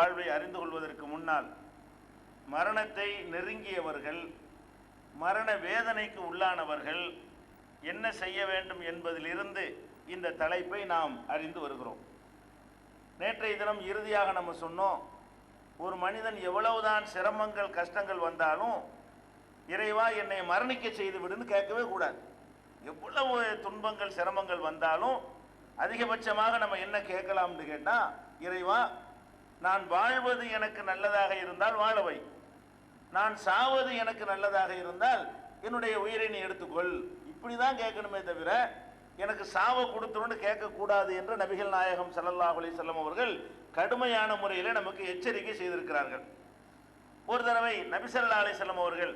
வாழ்வை அறிந்து கொள்வதற்கு முன்னால் மரணத்தை நெருங்கியவர்கள், மரண வேதனைக்கு உள்ளானவர்கள் என்ன செய்ய வேண்டும் என்பதிலிருந்து இந்த தலைப்பை நாம் அறிந்து வருகிறோம். நேற்றைய தினம் இறுதியாக நம்ம சொன்னோம், ஒரு மனிதன் எவ்வளவுதான் சிரமங்கள் கஷ்டங்கள் வந்தாலும் இறைவா என்னை மரணிக்க செய்து விடுன்னு கேட்கவே கூடாது. எவ்வளவு துன்பங்கள் சிரமங்கள் வந்தாலும் அதிகபட்சமாக நம்ம என்ன கேட்கலாம்னு கேட்டால், இறைவா நான் வாழ்வது எனக்கு நல்லதாக இருந்தால் வாழவை, நான் சாவது எனக்கு நல்லதாக இருந்தால் என்னுடைய உயிரை நீ எடுத்துக்கொள், இப்படி தான் கேட்கணுமே தவிர எனக்கு சாவை கொடுத்துருன்னு கேட்கக்கூடாது என்று நபிகள் நாயகம் ஸல்லல்லாஹு அலைஹி வஸல்லம் அவர்கள் கடுமையான முறையில் நமக்கு எச்சரிக்கை செய்திருக்கிறார்கள். ஒரு தடவை நபி ஸல்லல்லாஹு அலைஹி வஸல்லம் அவர்கள்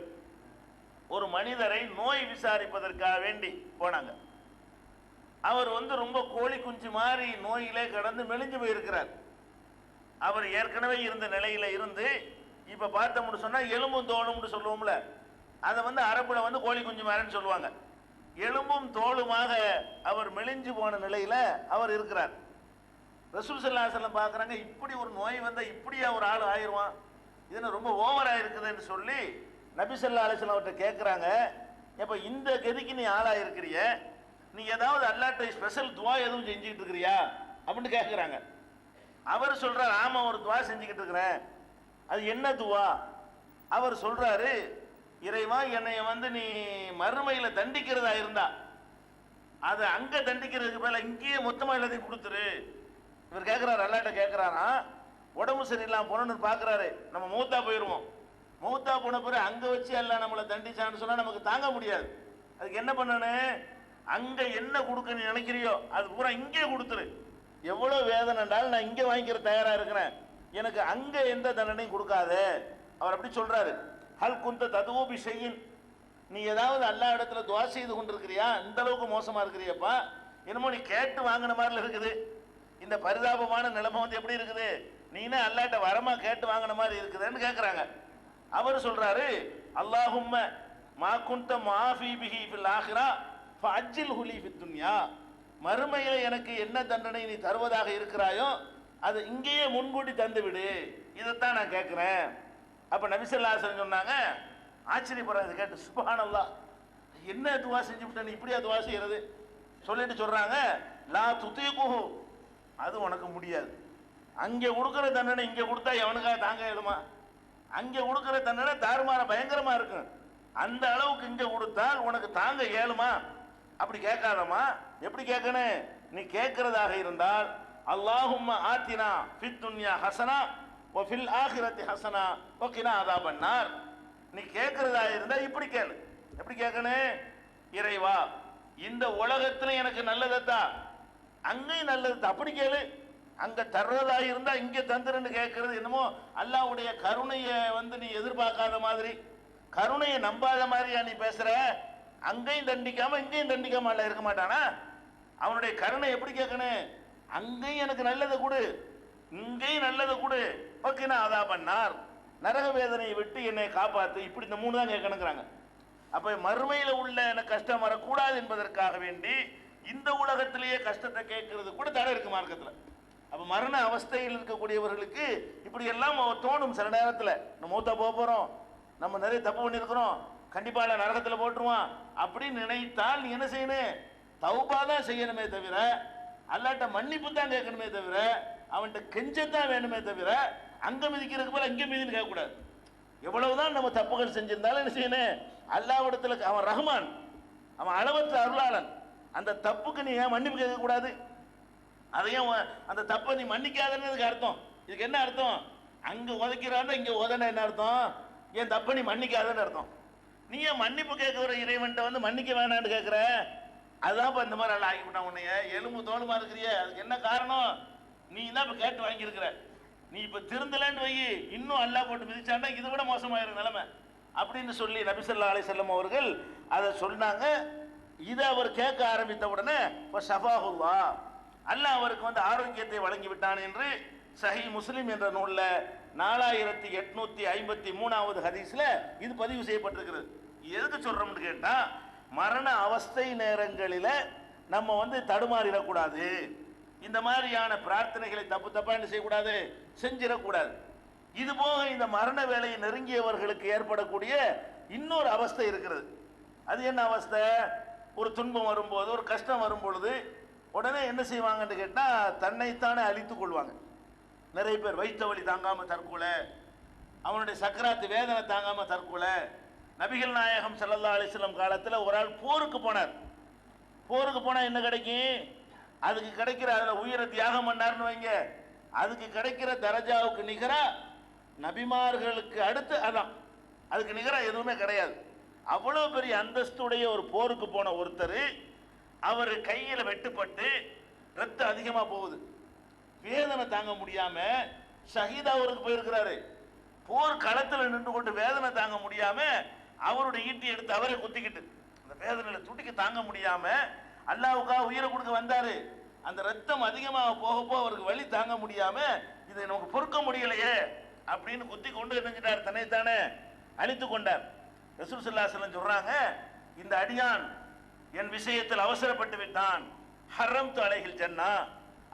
ஒரு மனிதரை நோய் விசாரிப்பதற்காக வேண்டி போனாங்க. அவர் ரொம்ப கோழி குஞ்சு மாதிரி நோயிலே கடந்து மெலிஞ்சு போயிருக்கிறார். அவர் ஏற்கனவே இருந்த நிலையில இருந்து இப்ப பார்த்தோம்னு சொன்னா எலும்பும் தோலும்னு சொல்லுவோம்ல, அதை அரபுல கோழி குஞ்சு மாதிரின்னு சொல்லுவாங்க. எலும்பும் தோலுமாக அவர் மெலிஞ்சு போன நிலையில அவர் இருக்கிறார். ரசூல் ஸல்லல்லாஹு அலைஹி வஸல்லம் பார்க்குறாங்க, இப்படி ஒரு நோய் வந்தால் இப்படியா ஒரு ஆள் ஆயிடுவான், இது ரொம்ப ஓவராக இருக்குதுன்னு சொல்லி நபி ஸல்லல்லாஹு அலைஹி வஸல்லம் அவர்கிட்ட கேட்குறாங்க, இப்போ இந்த கதிக்கு நீ ஆளாக இருக்கிறிய, நீ ஏதாவது அல்லாஹ்ட்ட ஸ்பெஷல் துவா எதுவும் செஞ்சுக்கிட்டு இருக்கிறியா அப்படின்னு கேட்குறாங்க. அவர் சொல்கிறார், ஆமாம் ஒரு துவா செஞ்சுக்கிட்டு இருக்கிறேன். அது என்ன துவா? அவர் சொல்கிறாரு, இறைவா என்னைய நீ மறுமையில் தண்டிக்கிறதா இருந்தா அதை அங்கே தண்டிக்கிறதுக்கு மேலே இங்கேயே மொத்தமாக எல்லாத்தையும் கொடுத்துரு. இவர் கேட்குறாரு, அல்லாஹ்ட்ட கேட்குறாரா, உடம்பு சரியில்லாமல் போனோன்னு பார்க்குறாரு, நம்ம மூத்தா போயிடுவோம், மூத்தா போன பிறகு அங்கே வச்சு எல்லாம் நம்மளை தண்டிச்சான்னு சொன்னால் நமக்கு தாங்க முடியாது. அதுக்கு என்ன பண்ணணும், அங்கே என்ன கொடுக்க நீ நினைக்கிறியோ அது பூரா இங்கே கொடுத்துரு. எவ்வளோ வேதனை என்றாலும் நான் இங்கே வாங்கிக்கிற தயாராக இருக்கிறேன், எனக்கு அங்கே எந்த தண்டனையும் கொடுக்காத. அவர் அப்படி சொல்கிறாரு. ஹல் குந்த ததுவோபி செய்யின், நீ ஏதாவது அல்லா இடத்துல துவா செய்து கொண்டிருக்கிறியா? இந்த அளவுக்கு மோசமாக இருக்கிறியப்பா, என்னமோ நீ கேட்டு வாங்கின மாதிரில இருக்குது, இந்த பரிதாபமான நிலைமை எப்படி இருக்குது, நீனே அல்லாட்ட வரமா கேட்டு வாங்கின மாதிரி இருக்குதுன்னு கேட்குறாங்க. அவர் சொல்றாரு, அல்லாஹும்ம மா குன்த மாஃபி பிஹி ஃபில் ஆஹிரா ஃபஅஜ்ஜில் ஹுலி ஃபித் துன்யா, மறுமையில் எனக்கு என்ன தண்டனை நீ தருவதாக இருக்கிறாயோ அது இங்கேயே முன்கூட்டி தந்து விடு, இதைத்தான் நான் கேட்குறேன். அப்போ நபி ஸல்லல்லாஹு அலைஹி வஸல்லம் சொன்னாங்க, ஆச்சரியப்படுறாங்க இதை கேட்டு, சுப்ஹானல்லாஹ், என்ன துவா செஞ்சு விட்ட நீ, இப்படியா துவா செய்யறது சொல்லிட்டு சொல்றாங்க, லா துதீகுஹு, அது உனக்கு முடியாது. அங்கே கொடுக்குற தண்டனை இங்கே கொடுத்தா எவனுக்காக தாங்க இயலுமா? அங்கே கொடுக்குற தண்டனை தாறுமாற பயங்கரமா இருக்கும், அந்த அளவுக்கு இங்கே கொடுத்தால் உனக்கு தாங்க இயலுமா? அப்படி கேட்காதமா. எப்படி கேட்கணும், நீ கேட்கிறதாக இருந்தால் அல்லாஹும்ம ஆத்தினா ஃபித் துன்யா ஹஸனா வ ஃபில் ஆখিরাতি ஹஸனா வ கினா அஸாபன்னார். நீ கேட்கிறதா இருந்தா இப்படி கேளு. எப்படி கேட்கணும், இறைவா இந்த உலகத்துல எனக்கு நல்லதா, அங்கேயும் நல்லது, அப்படி கேளு. அங்க தர்றதா இருந்தா இங்க தந்துருன்னு கேட்கறது என்னமோ அல்லாஹ்வுடைய கருணையை நீ எதிர்பார்க்காத மாதிரி, கருணையை நம்பாத மாதிரியா நீ பேசுற? அங்கேயும் தண்டிக்காம இங்கேயும் தண்டிக்காம அல்ல இருக்க மாட்டானா? அவனுடைய கருணை எப்படி கேட்கணும், அங்கேயும் எனக்கு நல்லதை கொடு, இங்கேயும் நல்லதை கொடு, பக்கினா அதா பண்ணார், நரக வேதனையை விட்டு என்னை காப்பாத்து, இப்படி இந்த மூணு தான் கேட்கணுங்கிறாங்க. அப்ப மறுமையில உள்ள எனக்கு கஷ்டம் வரக்கூடாது என்பதற்காக வேண்டி இந்த உலகத்திலேயே கஷ்டத்தை கேட்கறது கூட தடை இருக்கு மார்க்கத்தில். அப்ப மரண அவஸ்தையில் இருக்கக்கூடியவர்களுக்கு இப்படி எல்லாம் தோணும். சில நேரத்தில் நம்ம மூத்தா போக போறோம், நம்ம நிறைய தப்பு பண்ணியிருக்கிறோம், கண்டிப்பா நரகத்தில் போட்டுருவான் அப்படின்னு நினைத்தால் நீ என்ன செய்யணும், தௌபா தான் செய்யணுமே தவிர அல்லாட்ட மன்னிப்பு தான் கேட்கணுமே தவிர அவன்கிட்ட கெஞ்சத்தான் வேணுமே தவிர அங்க மிதிக்கிறதுக்கு போல இங்க மிதின்னு கேட்கக்கூடாது. எவ்வளவுதான் நம்ம தப்புகள் செஞ்சிருந்தாலும் என்ன செய்யணும், அல்லாஹ்விடத்துல அவன் ரஹ்மான், அவன் அளவற்ற அருளாளன், அந்த தப்புக்கு நீ ஏன் மன்னிப்பு கேட்கக்கூடாது? அதையும் அந்த தப்பை நீ மன்னிக்காதன்னு அர்த்தம். இதுக்கு என்ன அர்த்தம், அங்க உதைக்கிறான் இங்க உதன என்ன அர்த்தம், என் தப்பை நீ மன்னிக்காதன்னு அர்த்தம். நீ ஏன் மன்னிப்பு கேட்கிற இறைவன்ட்ட மன்னிக்க வேணான்னு கேட்கிற? அதுதான் இந்த மாதிரி அல்ல ஆகிவிட்டான் உன்னைய, எலும்பு தோலுமா இருக்கிறிய, அதுக்கு என்ன காரணம், நீ தான் இப்ப கேட்டு வாங்கியிருக்கிற, நீ இப்ப திருந்தலன்னு வை, இன்னும் அல்லாஹ் போட்டு மிதிச்சாண்டா இது விட மோசமாயிரும் நிலைமை அப்படின்னு சொல்லி நபி ஸல்லல்லாஹு அலைஹி வஸல்லம் அவர்கள் அதை சொன்னாங்க. இதை அவர் கேட்க ஆரம்பித்த உடனே ஷஃபாஹுல்லாஹ், அல்லாஹ் அவருக்கு ஆரோக்கியத்தை வழங்கி விட்டான் என்று சஹீஹ் முஸ்லிம் என்ற நூல்ல 4853வது ஹதீஸ்ல இது பதிவு செய்யப்பட்டிருக்கிறது. எதுக்கு சொல்றோம்னு கேட்டா, மரண அவஸ்தை நேரங்களில நம்ம தடுமாறிடக்கூடாது, இந்த மாதிரியான பிரார்த்தனைகளை தப்பு தப்பா என்ன செய்யக்கூடாது, செஞ்சிடக்கூடாது. இது போக இந்த மரண வேலையை நெருங்கியவர்களுக்கு ஏற்படக்கூடிய இன்னொரு அவஸ்தை இருக்கிறது. அது என்ன அவஸ்தை? ஒரு துன்பம் வரும்போது, ஒரு கஷ்டம் வரும் பொழுது உடனே என்ன செய்வாங்கன்னு கேட்டால் தன்னைத்தானே அழித்துக் கொள்வாங்க. நிறைய பேர் வைத்த வலி தாங்காமல் தற்கொலை, அவனுடைய சக்கராத்து வேதனை தாங்காமல் தற்கொலை. நபிகள் நாயகம் ஸல்லல்லாஹு அலைஹி வஸல்லம் காலத்தில் ஒரு ஆள் போருக்கு போனார். போருக்கு போனால் என்ன கிடைக்கும்? அதுக்கு கிடைக்கிற, அதில் உயிரை தியாகம் பண்ணார்னு வைங்க, அதுக்கு கிடைக்கிற தரஜாவுக்கு நிகராக நபிமார்களுக்கு அடுத்து அதான், அதுக்கு நிகராக எதுவுமே கிடையாது. அவ்வளோ பெரிய அந்தஸ்துடைய ஒரு போருக்கு போன ஒருத்தர், அவர் கையில் வெட்டுப்பட்டு ரத்தம் அதிகமாக போகுது, வேதனை தாங்க முடியாம ஷஹீத் அவருக்கு போயிருக்கிறாரு. போர் களத்தில் நின்று கொண்டு வேதனை தாங்க முடியாம அவருடைய ஈட்டி எடுத்து அவரை குத்திக்கிட்டு அந்த வேதனையில துடிக்க தாங்க முடியாம அல்லாஹ்வுக்காக உயிரை கொடுக்க வந்தாரு. அந்த ரத்தம் அதிகமாக போக போக அவருக்கு வலி தாங்க முடியாம இதை நமக்கு பொறுக்க முடியலையே அப்படின்னு குத்தி கொண்டு நினைஞ்சிட்டார், தன்னைத்தானே அழித்து கொண்டார். ரசூல் ஸல்லல்லாஹு அலைஹி வஸல்லம் சொல்றாங்க, இந்த அடியான் என் விஷயத்தில் அவசரப்பட்டு விட்டான், ஹர்ரம்து அலைஹில் ஜன்னா,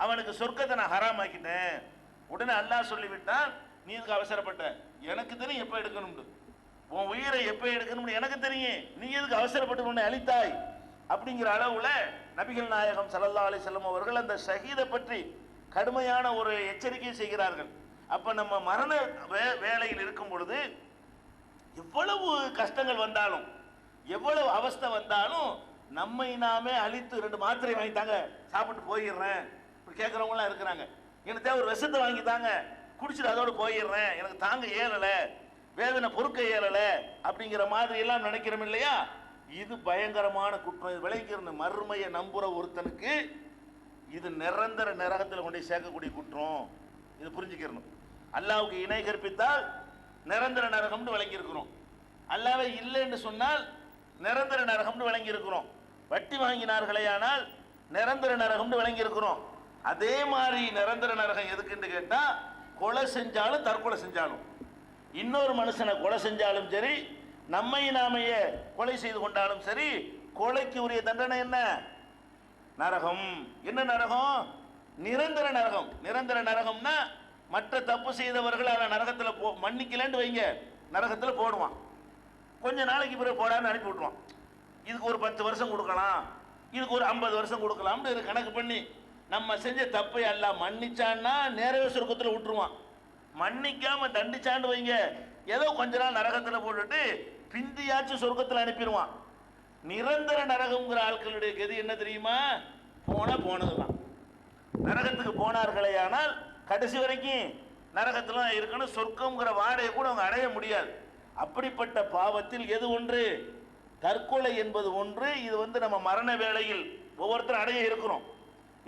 அவனுக்கு சொர்க்கத்தை நான் ஹராம் ஆக்கிட்டேன். உடனே அல்லாஹ் சொல்லிவிட்டான், நீ இதுக்கு அவசரப்பட்ட, எனக்கு தெரியும் எப்போ எடுக்கணும்னு, உன் உயிரை எப்போ எடுக்கணும்னு எனக்கு தெரியும், நீ எதுக்கு அவசரப்பட்டு உன்னை அழித்தாய் அப்படிங்கிற அளவுல நபிகள் நாயகம் ஸல்லல்லாஹு அலைஹி வஸல்லம் அவர்கள் அந்த ஷஹீதை பற்றி கடுமையான ஒரு எச்சரிக்கை செய்கிறார்கள். அப்ப நம்ம மரண வேளையில் இருக்கும் பொழுது எவ்வளவு கஷ்டங்கள் வந்தாலும், எவ்வளவு அவஸ்தை வந்தாலும், நம்மை நாமே அழித்து 2 மாத்திரை வாங்கித்தாங்க, சாப்பிட்டு போயிடுறேன் கேட்குறவங்களாம் இருக்கிறாங்க. எனக்கு தேவை ஒரு விஷத்தை வாங்கித்தாங்க, குடிச்சிட்டு அதோடு போயிடுறேன், எனக்கு தாங்க இயலலை, வேதனை பொறுக்க இயலலை அப்படிங்கிற மாதிரி எல்லாம் நினைக்கிறோம் இல்லையா? இது பயங்கரமான குற்றம். இது விளைவிக்கிற மறுமையை நம்புற ஒருத்தனுக்கு இது நிரந்தர நரகத்தில் கொண்டு சேர்க்கக்கூடிய குற்றம். இது புரிஞ்சுக்கிறணும். அல்லாஹ்வுக்கு இணை கற்பித்தால் நிரந்தர நரகம்னு விளங்கி இருக்கிறோம், அல்லாஹ்வே இல்லைன்னு சொன்னால் நிரந்தர நரகம்னு விளங்கி இருக்கிறோம். வட்டி வாங்கினார்களே ஆனால் நிரந்தர நரகம்னு விளங்கி இருக்கிறோம். அதே மாதிரி நிரந்தர நரகம் எதுக்குன்னு கேட்டா, கொலை செஞ்சாலும் தற்கொலை செஞ்சாலும், இன்னொரு மனுஷனை கொலை செஞ்சாலும் சரி, நம்மை நாமையே கொலை செய்து கொண்டாலும் சரி, கொலைக்கு உரிய தண்டனை என்ன? நரகம். என்ன நரகம்? நிரந்தர நரகம். நிரந்தர நரகம்னா மற்ற தப்பு செய்தவர்கள் அதை நரகத்தில் மன்னிக்கலன்னு வைங்க, நரகத்தில் போடுவான், கொஞ்ச நாளைக்கு பிறகு போடான்னு அனுப்பி விட்டுருவான். இதுக்கு ஒரு 10 வருஷம் கொடுக்கலாம், இதுக்கு ஒரு 50 வருஷம் கொடுக்கலாம்னு இது கணக்கு பண்ணி நம்ம செஞ்ச தப்பை எல்லாம் மன்னிச்சான்னா நேரவே சொர்க்கத்தில் விட்டுருவான். மன்னிக்காம தண்டிச்சான்னு வைங்க, ஏதோ கொஞ்ச நாள் நரகத்தில் போட்டுட்டு பிந்தியாச்சும் சொர்க்கத்தில் அனுப்பிடுவான். நிரந்தர நரகம்ங்கிற ஆட்களுடைய கதி என்ன தெரியுமா? போனதுதான். நரகத்துக்கு போனார்களே ஆனால் கடைசி வரைக்கும் நரகத்தில் இருக்கணும், சொர்க்கம்ங்கிற வாடையை கூட அவங்க அடைய முடியாது. அப்படிப்பட்ட பாவத்தில் எது ஒன்று? தற்கொலை என்பது ஒன்று. இது நம்ம மரண வேளையில் ஒவ்வொருத்தரும் அடைய இருக்கிறோம்.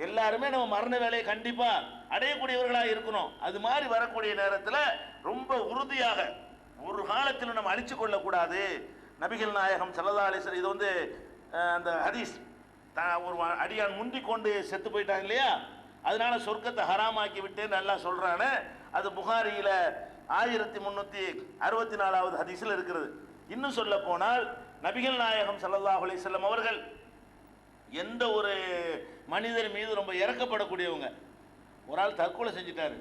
எல்லாருமே நம்ம மரண வேலையை கண்டிப்பா அடையக்கூடியவர்களாக இருக்கணும். அது மாதிரி வரக்கூடிய நேரத்தில் ரொம்ப உறுதியாக ஒரு காலத்தில் நம்ம அழிச்சு கொள்ளக்கூடாது. நபிகள் நாயகம் ஸல்லல்லாஹு அலைஹி வஸல்லம் இது அந்த ஹதீஸ், ஒரு அடியான் முந்தி கொண்டு செத்து போயிட்டாங்க இல்லையா, அதனால சொர்க்கத்தை ஹராமாக்கி விட்டேன்னு நல்லா சொல்றானே, அது புகாரியில 1364வது ஹதீஸில் இருக்கிறது. இன்னும் சொல்ல போனால் நபிகள் நாயகம் ஸல்லல்லாஹு அலைஹி வஸல்லம் அவர்கள் எந்த ஒரு மனிதர் மீது ரொம்ப இறக்கப்படக்கூடியவங்க. ஒரு ஆள் தற்கொலை செஞ்சுட்டாரு,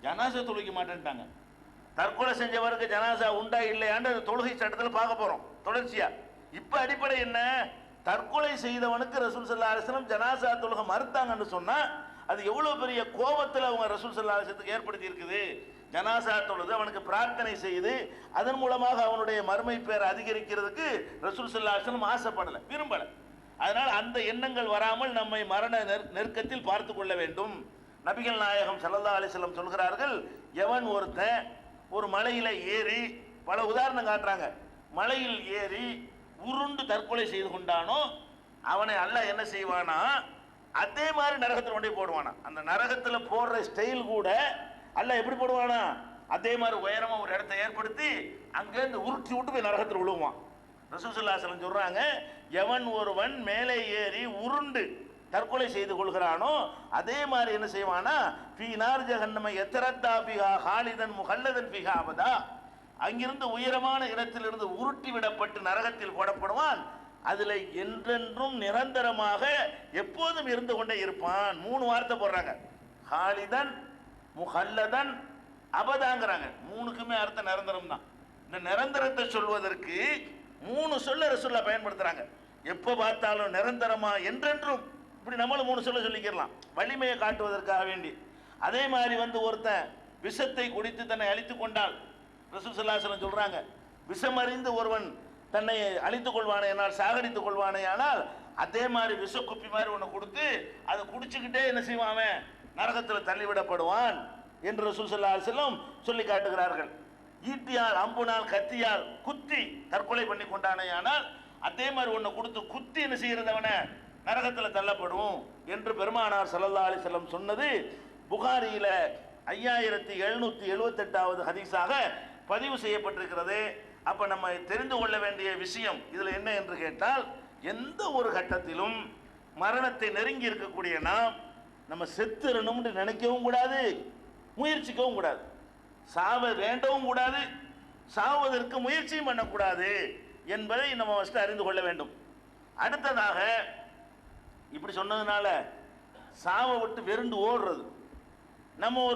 ஜனாசா தொழுக மாட்டேன்ட்டாங்க. தற்கொலை செஞ்சவருக்கு ஜனாசா உண்டா இல்லையான்னு தொழுகை சட்டத்தில் பார்க்க போறோம் தொடர்ச்சியா. இப்ப அடிப்படை என்ன? தற்கொலை செய்தவனுக்கு ரசூல் ஸல்லல்லாஹு அலைஹி வஸல்லம் ஜனாசா தொழுக மறுத்தாங்கன்னு சொன்னா அது எவ்வளவு பெரிய கோபத்தில் அவங்க ரசூல் ஸல்லல்லாஹு அலைஹி வஸல்லத்துக்கு ஏற்படுத்தி இருக்குது. ஜனாசா தொழுது அவனுக்கு பிரார்த்தனை செய்து அதன் மூலமாக அவனுடைய மறுமை பேர் அதிகரிக்கிறதுக்கு ரசூல் ஸல்லல்லாஹு அலைஹி வஸல்லம் ஆசைப்படலை, விரும்பலை. அதனால் அந்த எண்ணங்கள் வராமல் நம்மை மரண நெருக்கத்தில் பார்த்து கொள்ள வேண்டும். நபிகள் நாயகம் ஸல்லல்லாஹு அலைஹி வஸல்லம் சொல்கிறார்கள், எவன் ஒருத்தன் ஒரு மலையில ஏறி, பல உதாரணம் காட்டுறாங்க, மலையில் ஏறி உருண்டு தற்கொலை செய்து கொண்டானோ அவனை அல்லாஹ் என்ன செய்வானா, அதே மாதிரி நரகத்தில் கொண்டே போடுவானா. அந்த நரகத்தில் போடுற ஸ்டைல் கூட அல்லாஹ் எப்படி போடுவானா, அதே மாதிரி உயரமா ஒரு இடத்தை ஏற்படுத்தி அங்கேருந்து உருட்டி விட்டு போய் நரகத்தில் விழுவான். ரசூல் ஸல்லல்லாஹு அலைஹி வஸல்லம் சொல்றாங்க, எவன் ஒருவன் மேலே ஏறி உருண்டு தற்கொலை செய்து கொள்கிறானோ அதே மாதிரி என்ன செய்வானா, ஃபீ நார் ஜஹன்னம யத்தரத்தா ஃபிஹா ஹாலிதன் முஹல்லதன் ஃபிஹா அபதா, அங்கிருந்து உயரமான இடத்திலிருந்து உருட்டி விடப்பட்டு நரகத்தில் போடப்படுவான். அதுல என்றென்றும் நிரந்தரமாக எப்போதும் இருந்து கொண்டே இருப்பான். 3 வார்த்தை போடுறாங்க. ஹாலிதன், முஹல்லதன், அபதாங்கிறாங்க. 3க்குமே அர்த்தம் நிரந்தரம் தான். இந்த நிரந்தரத்தை சொல்வதற்கு 3 சொல்ல ரசூலுல்லாஹ் பயன்படுத்துறாங்க. எப்போ பார்த்தாலும் நிரந்தரமா, என்றென்றும், இப்படி நம்மளும் 3 சொல்ல சொல்லிக்கலாம், வலிமையை காட்டுவதற்காக வேண்டி. அதே மாதிரி ஒருத்தன் விஷத்தை குடித்து தன்னை அழித்துக் கொண்டால் ரசூல் ஸல்லல்லாஹு அலைஹி வஸல்லம் சொல்றாங்க, விஷமறிந்து ஒருவன் தன்னை அழித்துக் கொள்வானேயானால், சாகடித்துக் கொள்வானேயானால், அதே மாதிரி விஷ குப்பி மாதிரி ஒன்று கொடுத்து அதை குடிச்சுக்கிட்டே என்ன செய்வான், அவன் நரகத்தில் தள்ளிவிடப்படுவான் என்று ரசூல் ஸல்லல்லாஹு அலைஹி வஸல்லம் சொல்லி காட்டுகிறார்கள். ஈட்டியால், அம்புனால், கத்தியால் குத்தி தற்கொலை பண்ணி கொண்டானேயானால் அதே மாதிரி ஒன்று கொடுத்து குத்தி என்ன செய்யறது, அவனை நரகத்தில் தள்ளப்படும் என்று பெருமானார் ஸல்லல்லாஹு அலைஹி வஸல்லம் சொன்னது புகாரியில 5778வது ஹதீஸாக பதிவு செய்யப்பட்டிருக்கிறது. அப்ப நம்ம தெரிந்து கொள்ள வேண்டிய விஷயம் இதுல என்ன என்று கேட்டால், எந்த ஒரு கட்டத்திலும் மரணத்தை நெருங்கி இருக்கக்கூடிய நம்ம செத்துறணும்னு நினைக்கவும் கூடாது, முயற்சிக்கவும் கூடாது, சாவ வேண்டவும் கூடாது, சாவதற்கு முயற்சியும் பண்ணக்கூடாது என்பதை நம்ம ஃபர்ஸ்ட் அறிந்து கொள்ள வேண்டும். அடுத்ததாக, இப்படி சொன்னதுனால சாவை விட்டு வெறுண்டு ஓடுறது, நம்ம